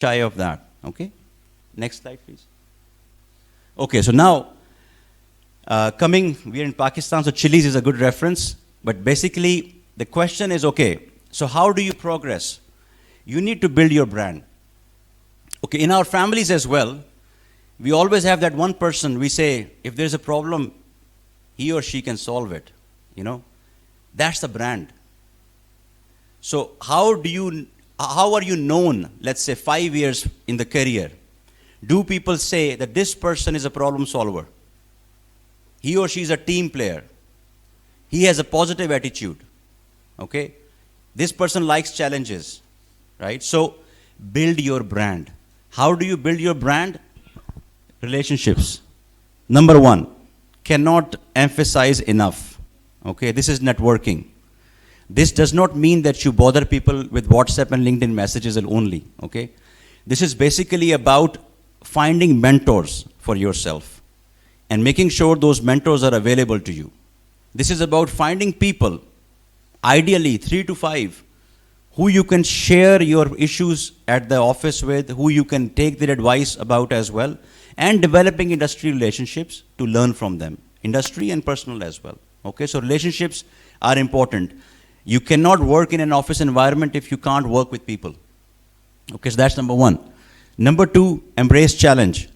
shy of that. Okay? Next slide, please. Okay, so now, we're in Pakistan, so Chili's is a good reference. But basically, the question is, okay, so how do you progress? You need to build your brand. Okay, in our families as well, we always have that one person we say, if there's a problem, he or she can solve it. You know, that's the brand. So how are you known, let's say 5 years in the career? Do people say that this person is a problem solver? He or she is a team player. He has a positive attitude. Okay? This person likes challenges. Right? So build your brand. How do you build your brand? Relationships. Number one, cannot emphasize enough. Okay? This is networking. This does not mean that you bother people with WhatsApp and LinkedIn messages only. Okay? This is basically about finding mentors for yourself and making sure those mentors are available to you. This is about finding people, ideally 3 to 5, who you can share your issues at the office with, who you can take their advice about as well, and developing industry relationships to learn from them, industry and personal as well. Okay, so relationships are important. You cannot work in an office environment if you can't work with people. Okay, so that's number one. Number two, embrace challenge.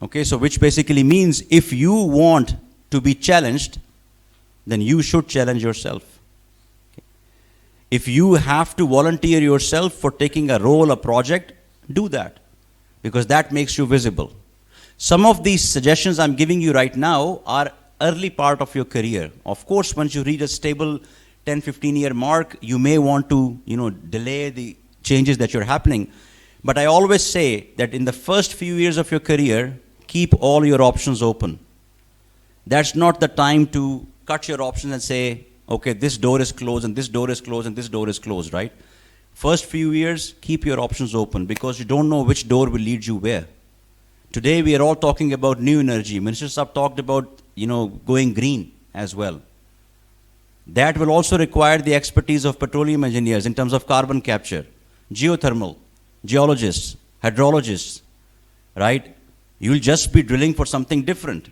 Okay, so which basically means if you want to be challenged, then you should challenge yourself. Okay. If you have to volunteer yourself for taking a role, a project, do that, because that makes you visible. Some of these suggestions I'm giving you right now are early part of your career. Of course, once you reach a stable 10, 15-year mark, you may want to, delay the changes that you're happening. But I always say that in the first few years of your career, keep all your options open. That's not the time to cut your options and say, okay, this door is closed and this door is closed and this door is closed, right? First few years, keep your options open because you don't know which door will lead you where. Today, we are all talking about new energy. Minister Saab talked about, going green as well. That will also require the expertise of petroleum engineers in terms of carbon capture, geothermal, geologists, hydrologists, right? You'll just be drilling for something different.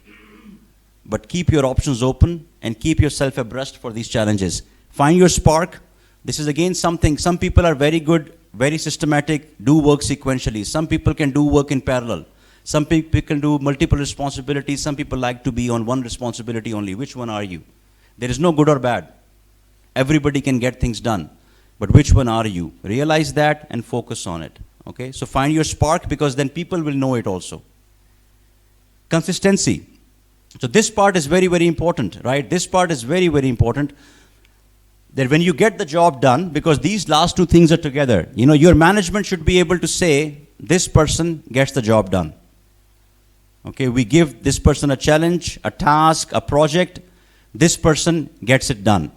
But keep your options open and keep yourself abreast for these challenges. Find your spark. This is again something, some people are very good, very systematic, do work sequentially. Some people can do work in parallel. Some people can do multiple responsibilities. Some people like to be on one responsibility only. Which one are you? There is no good or bad. Everybody can get things done. But which one are you? Realize that and focus on it. Okay? So find your spark because then people will know it also. Consistency. So this part is very, very important, right? This part is very, very important. That when you get the job done, because these last two things are together, your management should be able to say, this person gets the job done. Okay, we give this person a challenge, a task, a project. This person gets it done.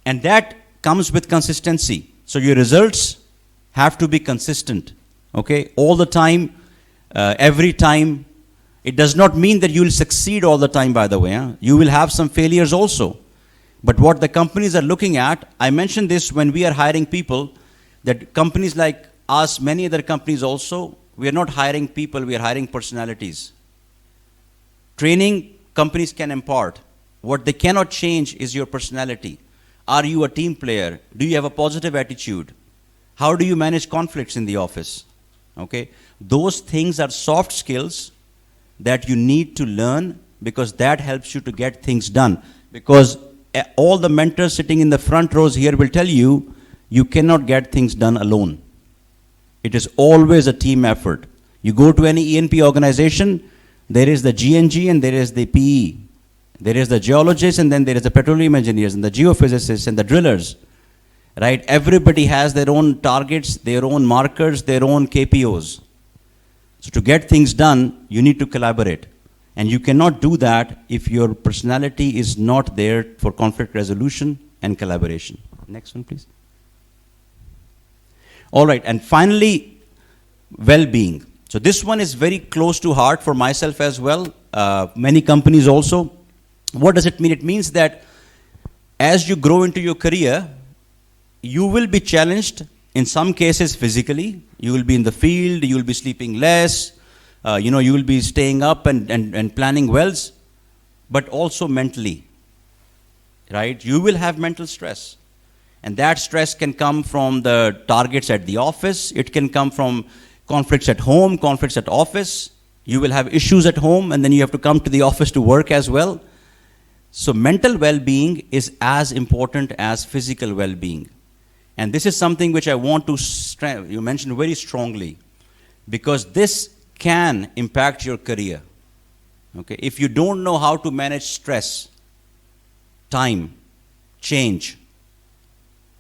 And that comes with consistency. So your results have to be consistent. Okay, all the time, every time. It does not mean that you will succeed all the time, by the way. Huh? You will have some failures also. But what the companies are looking at, I mentioned this when we are hiring people, that companies like us, many other companies also, we are not hiring people, we are hiring personalities. Training, companies can impart. What they cannot change is your personality. Are you a team player? Do you have a positive attitude? How do you manage conflicts in the office? Okay, those things are soft skills that you need to learn because that helps you to get things done. Because all the mentors sitting in the front rows here will tell you, you cannot get things done alone. It is always a team effort. You go to any E&P organization, there is the GNG and there is the PE. There is the geologists and then there is the petroleum engineers and the geophysicists and the drillers. Right? Everybody has their own targets, their own markers, their own KPOs. So to get things done, you need to collaborate. And you cannot do that if your personality is not there for conflict resolution and collaboration. Next one, please. All right, and finally, well-being. So this one is very close to heart for myself as well. Many companies also. What does it mean? It means that as you grow into your career, you will be challenged In some cases, physically, you will be in the field, you will be sleeping less, you will be staying up and planning wells, but also mentally, right? You will have mental stress. And that stress can come from the targets at the office. It can come from conflicts at home, conflicts at office. You will have issues at home, and then you have to come to the office to work as well. So mental well-being is as important as physical well-being. And this is something which I want to you mentioned very strongly, because this can impact your career. Okay? If you don't know how to manage stress, time, change,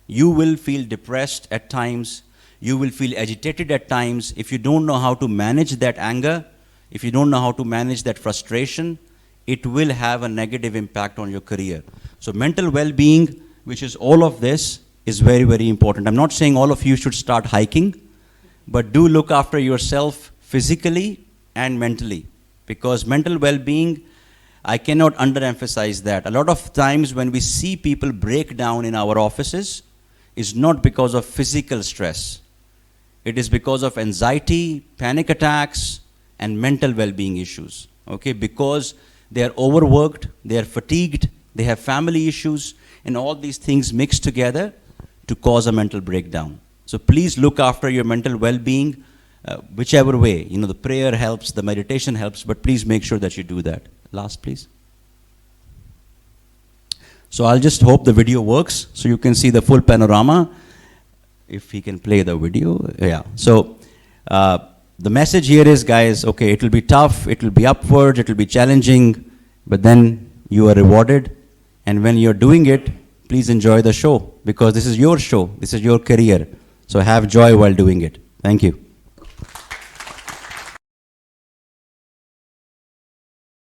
you will feel depressed at times. You will feel agitated at times. If you don't know how to manage that anger, if you don't know how to manage that frustration, it will have a negative impact on your career. So mental well-being, which is all of this, is very, very important. I'm not saying all of you should start hiking, but do look after yourself physically and mentally, because mental well-being, I cannot underemphasize that. A lot of times when we see people break down in our offices, is not because of physical stress. It is because of anxiety, panic attacks, and mental well-being issues. Okay, because they are overworked, they are fatigued, they have family issues, and all these things mixed together to cause a mental breakdown. So please look after your mental well-being, whichever way. The prayer helps, the meditation helps, but please make sure that you do that. Last, please. So I'll just hope the video works so you can see the full panorama. If he can play the video, yeah. So the message here is, guys, okay, it will be tough, it will be upwards, it will be challenging, but then you are rewarded. And when you're doing it, please enjoy the show, because this is your show, this is your career. So have joy while doing it. Thank you.